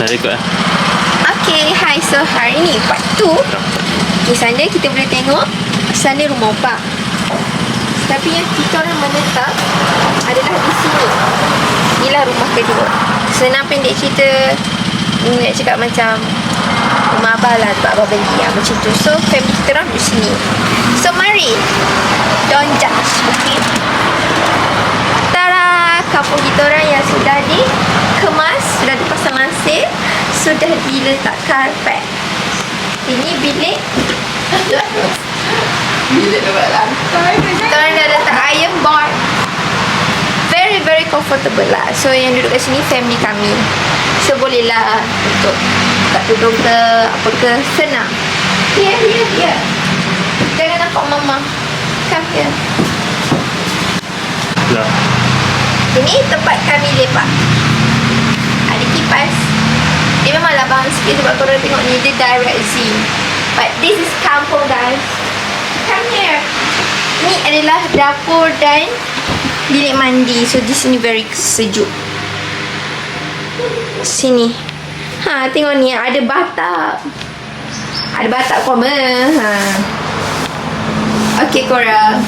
Dah rekod lah. Okay, hai. So, hari ni part 2. Okay, sana kita boleh tengok sana rumah opak. Tapi yang kita orang menetap adalah di sini. Inilah rumah kedua. Senang pendek cerita, nak cakap macam rumah abah lah, tempat abah beli yang macam tu. So, family kita orang di sini. So, mari. Don't judge, okay? Tara, kampung kita orang yang sudah dikemas, sudah dipasang lansir, sudah diletak karpet. Ini bilik. Bilik dekat lantai. Kita orang dah letak iron board. Very very comfortable lah. So yang duduk kat sini family kami. So bolehlah untuk tak tudung ke apa ke, senang. Here. Jangan nampak mama. Come here. Lah. Ini tempat kami lepak. Ada kipas. Dia memang labang sikit sebab korang tengok ni dia direct Z. But this is kampung, guys. Come here. Ni adalah dapur dan bilik mandi. So di sini very sejuk. Sini. Ha, tengok ni ada batak. Ada batak koma. Ha. Okay korang.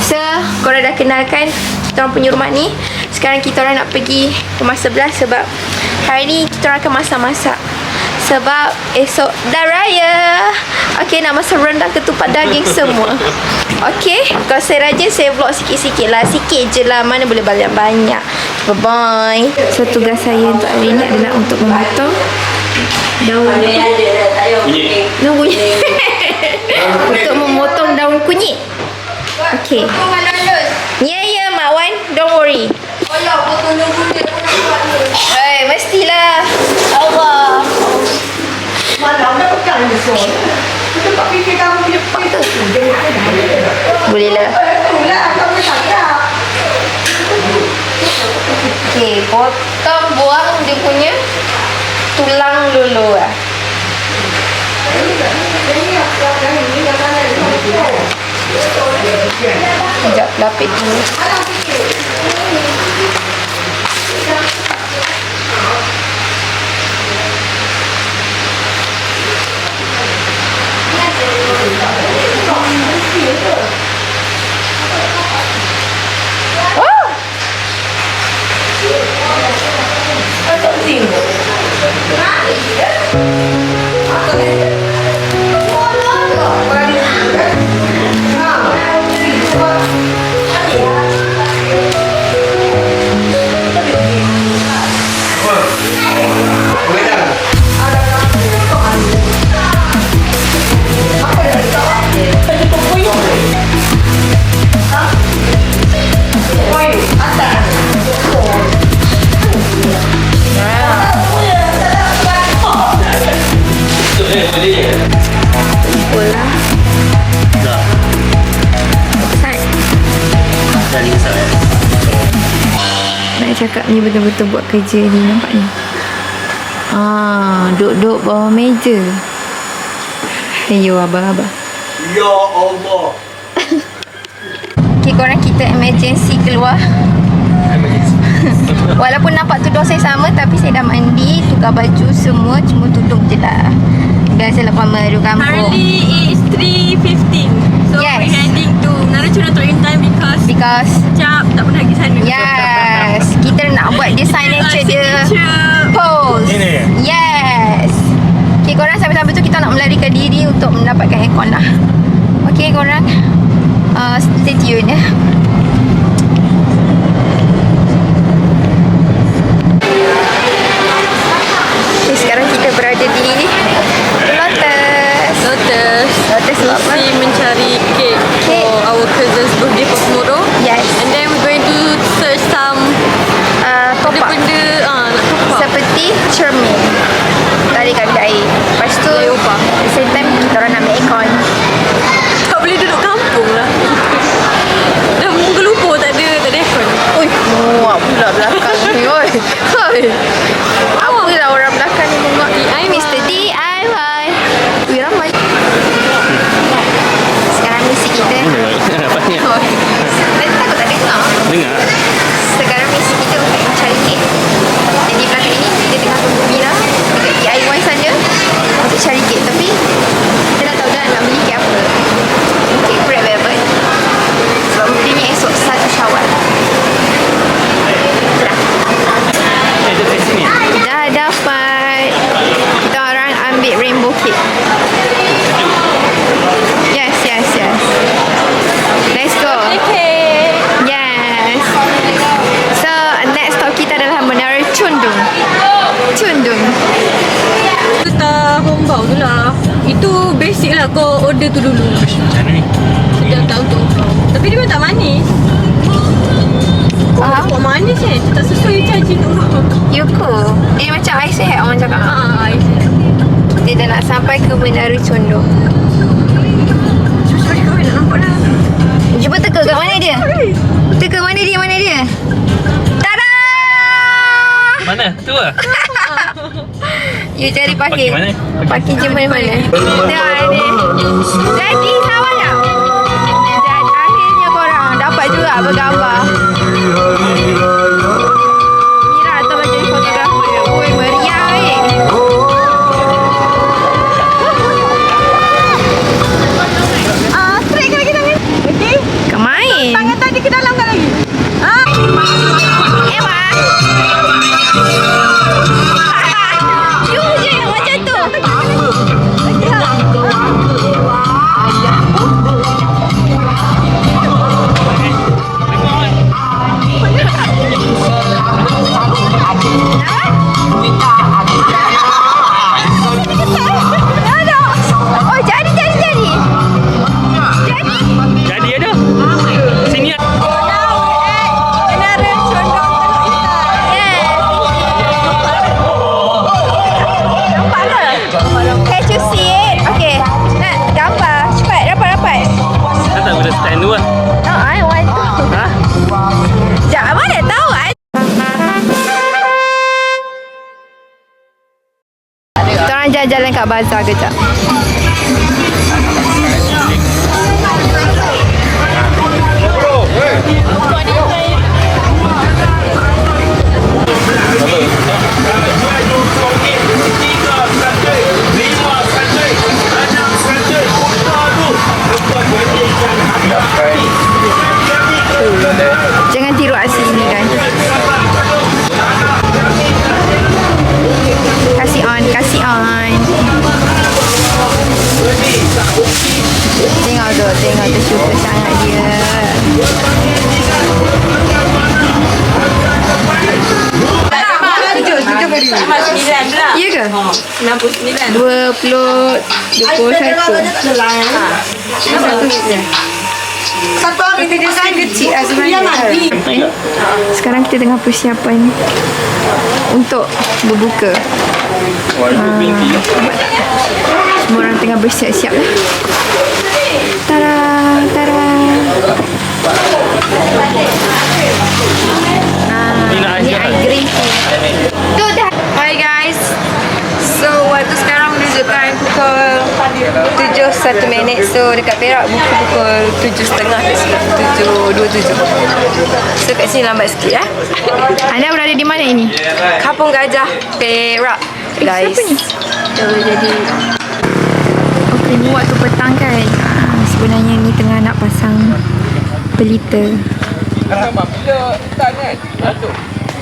So korang dah kenalkan kita orang punya rumah ni. Sekarang kita orang nak pergi rumah sebelah sebab hari ni kita orang akan masak-masak. Sebab esok dah raya. Okay, nak masak rendang, ketupat daging semua. Okay, kalau saya rajin saya vlog sikit-sikit lah. Sikit je lah, mana boleh banyak-banyak. Bye-bye. So tugas saya untuk hari ni adalah untuk memotong daun kunyit. Untuk memotong daun kunyit. Okay. Ya, Mak Wan, don't worry. Oh ya, potong daun kunyit pun nak buat ni. Mestilah. Allah. Malam dah pegang je so. Kita tak fikir kamu punya pot tu. Boleh lah. Itulah, kamu cakap. Okay, potong, buang dia punya tulang dulu lah. Sekejap, lapik dulu. Oh! Cakap ni betul-betul buat kerja ni, nampak ni. Duduk bawah meja. Ayo abah. Ya Allah. Okay korang, kita emergency keluar. Walaupun nampak tudung saya sama, tapi saya dah mandi, tukar baju semua, cuma tudung je lah. Biasalah meru kampung. Currently it's 3:15. So Yes. we're heading to Narachuna in time because Because tak pernah pergi sana. yes, kita nak buat dia signature dia Signature pose. Ini? Yes. Okay korang, sambil-sambil tu kita nak melarikan diri untuk mendapatkan aircon lah. Okay korang, stay tune ya. Okay, sekarang kita berada di Lotus. Lotus apa? Mesti mencari cake Cake. for our cousin's birthday for tomorrow. Yes. And then we're going to search some Top up. benda nak top up. Seperti cermin. Tadi kami air. Lepas tu Leopard. at the same time kita orang nak ambil aircon. Tak boleh duduk kampung lah. Dah DIY sana untuk cari kek. Tapi kita dah tahu dah nak beli kek apa. Kek Red Velvet. Sebab belinya esok 1 Syawal. Dah dapat. Kita orang ambil rainbow cake. Yes. Let's go. Okay. Yes. So next stop kita adalah Menara Chundung. Itu tahun bau tu lah. Itu basic lah kau order tu dulu. Macam mana ni? Sedap tak untuk kau. Tapi dia memang tak manis. Faham? Kok manis tak sesuai caji tu. Yuko. Ini macam ice hat orang cakap. Ais. Dia dah nak sampai ke Menara Chundung. Sorry kau nak nampak dah. Cuba teka kat mana dia? Teka mana dia? Tada! Mana? Tu lah. You cari parking. Parking mana? Parking je mana? Dah ni. Jadi sama tak? Dan akhirnya korang dapat juga bergambar. Mira atau jadi fotografer dia. Oi, meriah weh. Straight ke lagi tangan. Okey. Kau main. Tangan tadi ke dalam kan lagi. Ewa. You je yang macam tu. Oh, jadi. Jadi ada. Sini ada. Menara Condong Teluk Intan. Yes. Nampak ke? Can't you see it? Okay. Nak gambar. Cepat. Rapat. Dah tak guna stand tu lah. No, I want to. Ha? Sekejap, mana tahu I. Kita orang jalan-jalan kat bazar kejap. Jangan tiru aksi ini kan. Kasih on. Tengok tu suka sangat dia. Ya ke? 69. 21. Satu hari dia Kecil lah sebenarnya. Sekarang kita tengah persiapan untuk berbuka. Semua orang tengah bersiap-siap lah. Tara. Ni air green tea. Tu dah. Hi guys. So waktu sekarang menunjukkan pukul 7:01. So dekat Perak buka pukul 7.30 kat sini. 7:27. So kat sini lambat sikit ya. Anda berada di mana ini? Kampung Gajah, Perak. Guys. Siapa ni? So jadi okey, ni waktu petang kan. Sebenarnya ni tengah nak pasang pelita.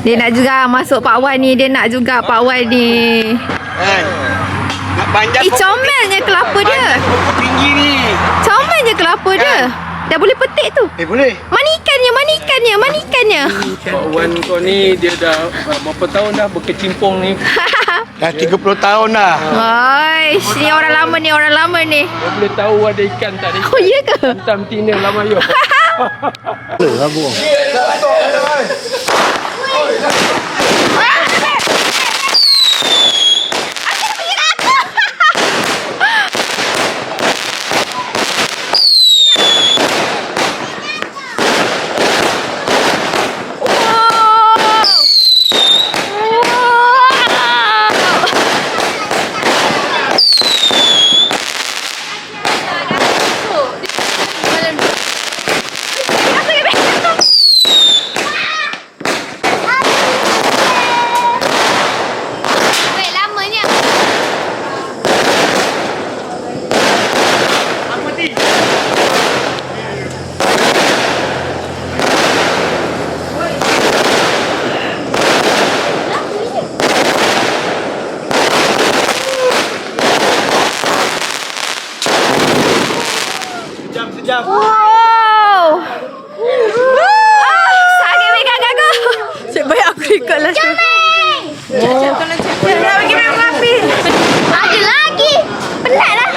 Dia nak juga masuk Pak Wan ni. Nak panjang. Comelnya kelapa dia. tinggi ni. Comelnya kelapa dia. Dah boleh petik tu. Boleh. Mana ikannya? Pak Wan kau ni dia dah berapa tahun dah berkecimpung ni. Dah 30 tahun dah. Oish, ni orang lama ni. Kau boleh tahu ada ikan tak ada ikan. Oh, ya ke? Hitam tina lama yo. Wow. Sakit pegang aku. Cik baik aku ikut lah. Nak bagi minum api. Ada lagi. Penat lah.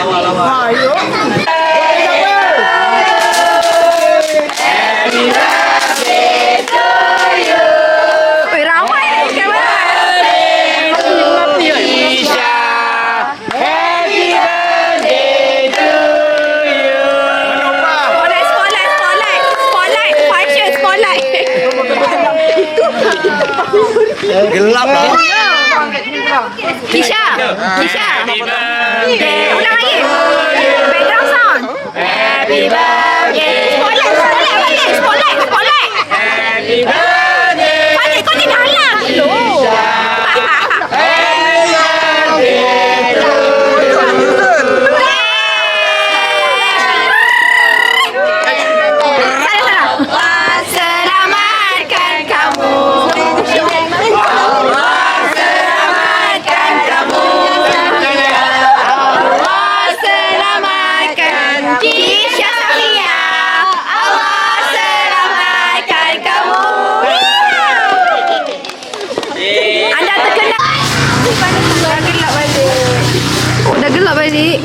Oi, ramai kawan. Spotlight. Fashion spotlight. Gelap lah. Kisha. Happy birthday. Ulang lagi. Background sound. Happy birthday. Spotlight. Happy birthday. Pandai kau jangan halang. Allah selamatkan kamu. Allah selamatkan kamu. Allah selamatkan Kisha Safia. Allah selamatkan kamu. Anda terkena. Dah gelap balik. Oh, dah gelap balik.